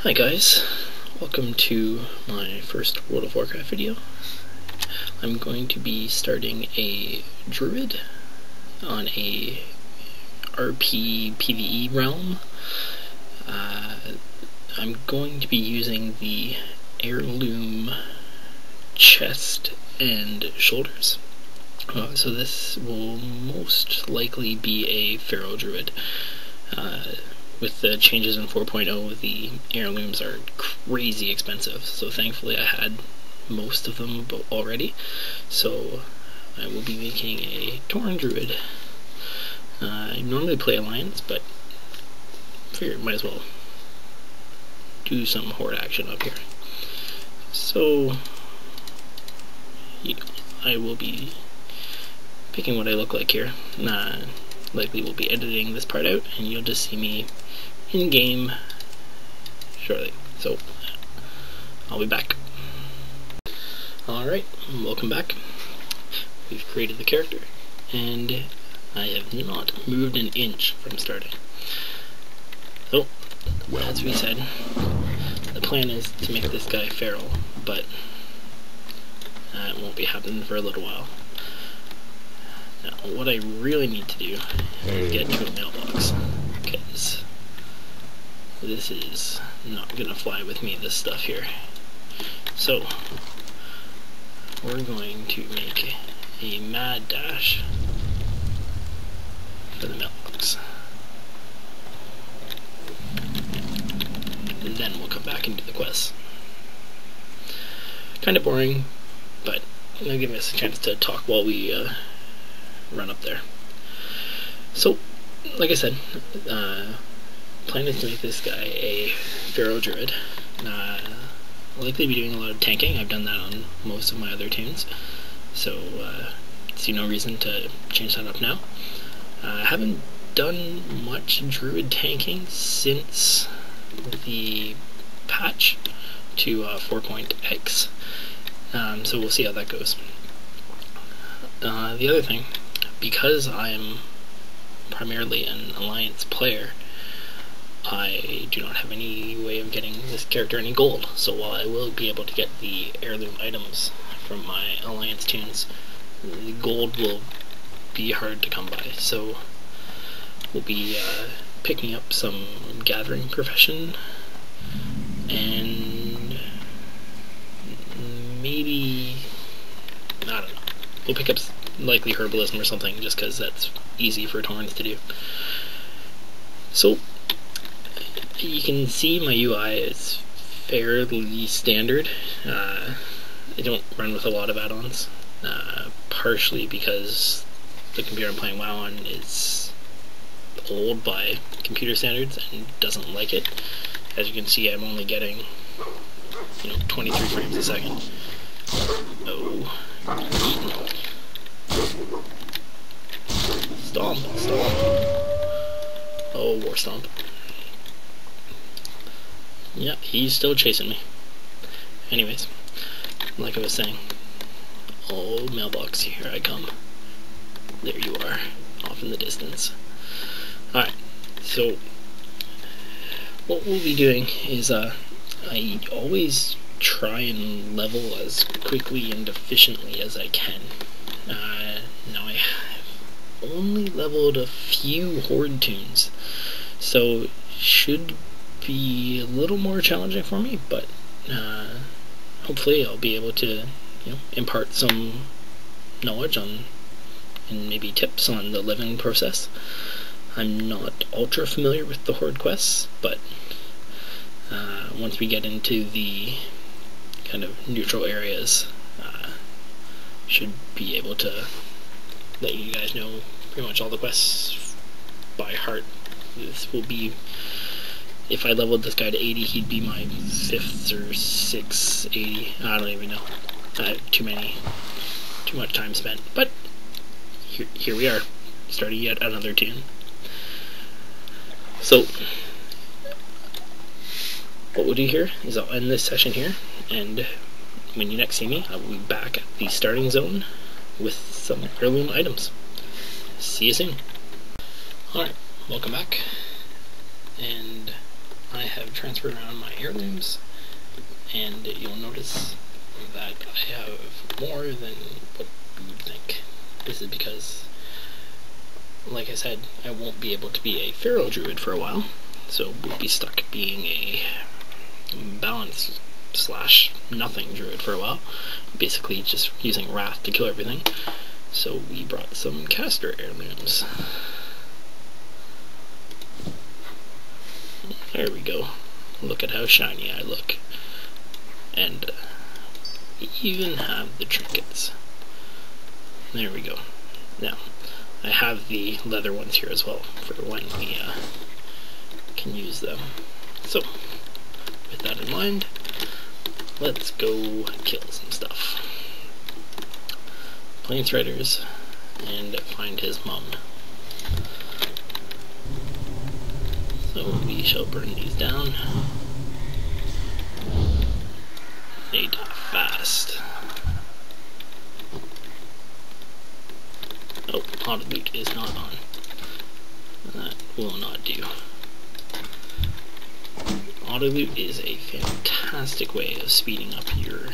Hi guys, welcome to my first World of Warcraft video. I'm going to be starting a Druid on a RP PvE realm. I'm going to be using the heirloom chest and shoulders. So this will most likely be a Feral Druid. With the changes in 4.0, the heirlooms are crazy expensive, so thankfully I had most of them already. So I will be making a Tauren Druid. I normally play Alliance, but I figured might as well do some Horde action up here. So I will be picking what I look like here. Likely will be editing this part out, and you'll just see me in game shortly. So I'll be back. Alright, welcome back. We've created the character, and I have not moved an inch from starting. So, as we said, the plan is to make this guy feral, but it won't be happening for a little while. Now, what I really need to do is get to a mailbox, because this is not gonna fly with me, this stuff here. So, we're going to make a mad dash for the mailbox. And then we'll come back and do the quests. Kinda boring, but it'll give us a chance to talk while we run up there. So, like I said, plan is to make this guy a Feral Druid. I'll likely be doing a lot of tanking. I've done that on most of my other tunes, so see no reason to change that up now. I haven't done much Druid tanking since the patch to 4.x, so we'll see how that goes. The other thing, because I'm primarily an Alliance player, I do not have any way of getting this character any gold, so while I will be able to get the heirloom items from my Alliance tunes, the gold will be hard to come by, so we'll be picking up some gathering profession, and maybe, I don't know, we'll pick up likely herbalism or something, just because that's easy for Taurens to do. So, you can see my UI is fairly standard. I don't run with a lot of add-ons, partially because the computer I'm playing WoW on is old by computer standards and doesn't like it. As you can see, I'm only getting 23 frames a second. Oh. Stomp, stomp. Oh, War Stomp. Yeah, he's still chasing me. Anyways, like I was saying, oh, mailbox, here I come. There you are, off in the distance. Alright, so what we'll be doing is I always try and level as quickly and efficiently as I can. Now I have only leveled a few Horde tunes, so it should be a little more challenging for me, but hopefully I'll be able to impart some knowledge on and maybe tips on the living process. I'm not ultra familiar with the Horde quests, but once we get into the kind of neutral areas, should be able to let you guys know pretty much all the quests by heart. This will be, if I leveled this guy to 80, he'd be my 5th or 6th 80. I don't even know. Too much time spent. But here we are, starting yet another tune. So what we'll do here is I'll end this session here, and when you next see me, I will be back at the starting zone with some heirloom items. See you soon. Alright, welcome back. And I have transferred around my heirlooms, and you'll notice that I have more than what you would think. This is because, like I said, I won't be able to be a feral druid for a while, so we'll be stuck being a balance / nothing druid for a while, basically just using wrath to kill everything. So we brought some caster heirlooms. There we go. Look at how shiny I look. And even have the trinkets. There we go. Now, I have the leather ones here as well for when we can use them. So, with that in mind, let's go kill some stuff. Plains Riders and find his mum. So we shall burn these down. They die fast. Oh, auto loot is not on. That will not do. Auto loot is a fantastic way of speeding up your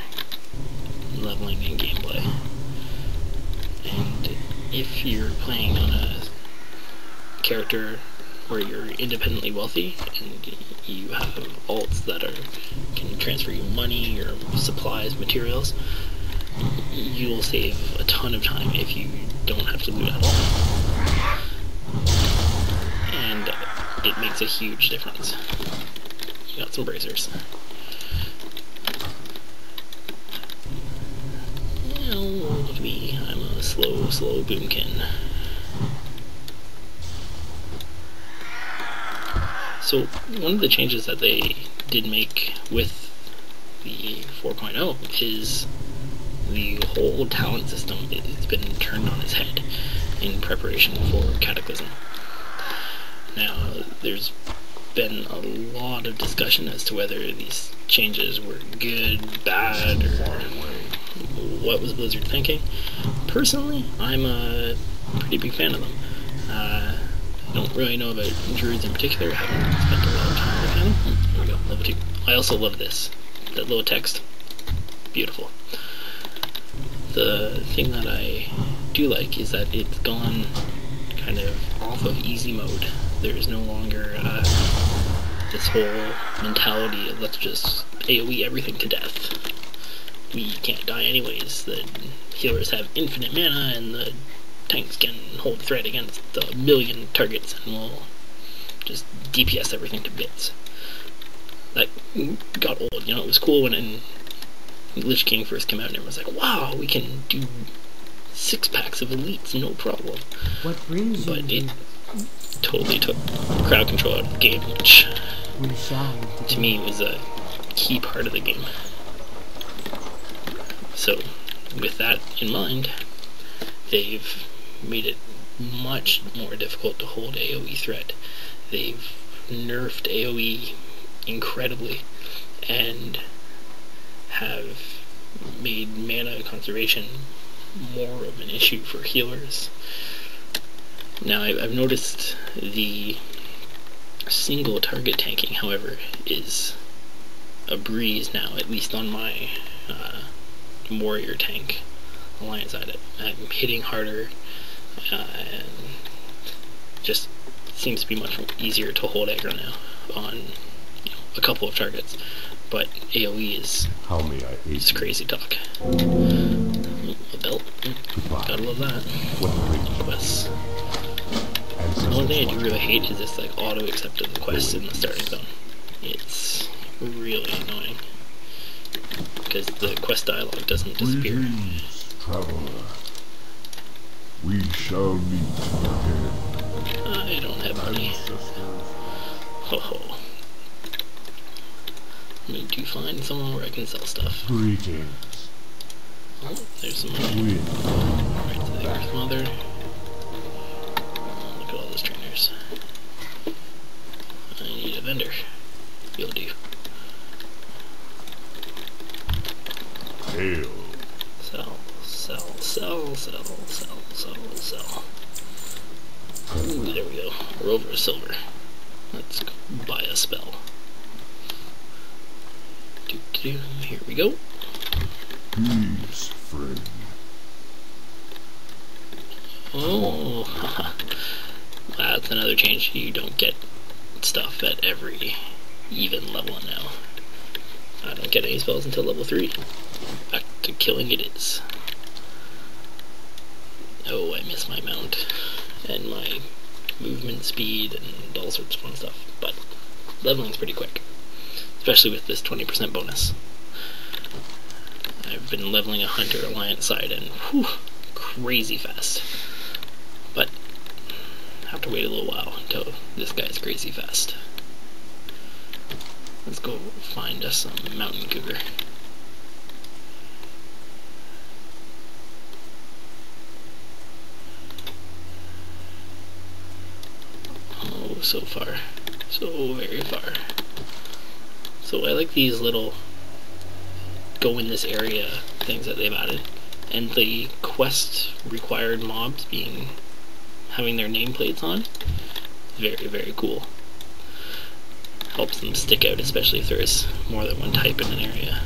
leveling and gameplay. And if you're playing on a character where you're independently wealthy and you have alts that can transfer you money or supplies, materials, you'll save a ton of time if you don't have to loot at all. And it makes a huge difference. You got some bracers. Oh, look at me. I'm a slow boomkin. So, one of the changes that they did make with the 4.0 is the whole talent system has been turned on its head in preparation for Cataclysm. Now, there's been a lot of discussion as to whether these changes were good, bad, or what was Blizzard thinking. Personally, I'm a pretty big fan of them. I don't really know about Druids in particular. I haven't spent a lot of time looking at them. There we go, level 2. I also love this. That little text. Beautiful. The thing that I do like is that it's gone kind of off of easy mode. There's no longer this whole mentality of let's just AoE everything to death. We can't die anyways. The healers have infinite mana and the tanks can hold threat against a million targets and will just DPS everything to bits. That got old, you know. It was cool when Lich King first came out and everyone was like, wow, we can do 6 packs of elites, no problem. What brings but you? It totally took crowd control out of the game, which to me was a key part of the game. So, with that in mind, they've made it much more difficult to hold AoE threat. They've nerfed AoE incredibly and have made mana conservation more of an issue for healers. Now, I've noticed the single target tanking, however, is a breeze now, at least on my warrior tank alliance side. I'm hitting harder, and just seems to be much easier to hold aggro now on a couple of targets. But AoE is just crazy talk. A belt. Gotta love that. Quests. The one thing I do really hate is this like auto accept of the quests in the starting zone. It's really annoying because the quest dialogue doesn't disappear. Traveler. We shall meet again. I don't have money. Ho ho. I need to find somewhere where I can sell stuff. Greetings. Oh, there's some money. Right to the Earth Mother. Look at all those trainers. I need a vendor. You'll do. Hail. Sell. Ooh, there we go. We're over a silver. Let's buy a spell. do. Here we go. Peace, friend. Oh, that's another change. You don't get stuff at every even level now. I don't get any spells until level 3. Back to killing it is. Oh, I miss my mount and my movement speed and all sorts of fun stuff, but leveling's pretty quick, especially with this 20% bonus. I've been leveling a Hunter Alliance side and whew, crazy fast, but have to wait a little while until this guy's crazy fast. Let's go find us some mountain cougar. Oh, so far. So very far. So I like these little go in this area things that they've added. And the quest required mobs having their nameplates on. Very, very cool. Helps them stick out, especially if there is more than one type in an area.